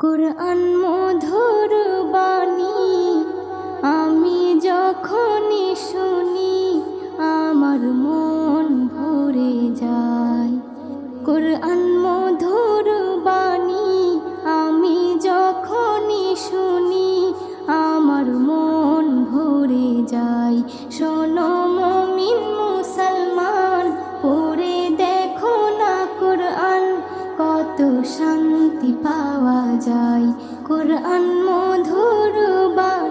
কুরআন মধুর বাণী আমি যখনই শুনি আমার মন ভরে যায়। কুরআন মধুর বাণী আমি যখনই শুনি আমার মন ভরে যায়। শোনো মুমিন মুসলমান, পড়ে দেখো না কুরআন, কত শান্তি পাওয়া যায়। কুরআন মধুর বাণী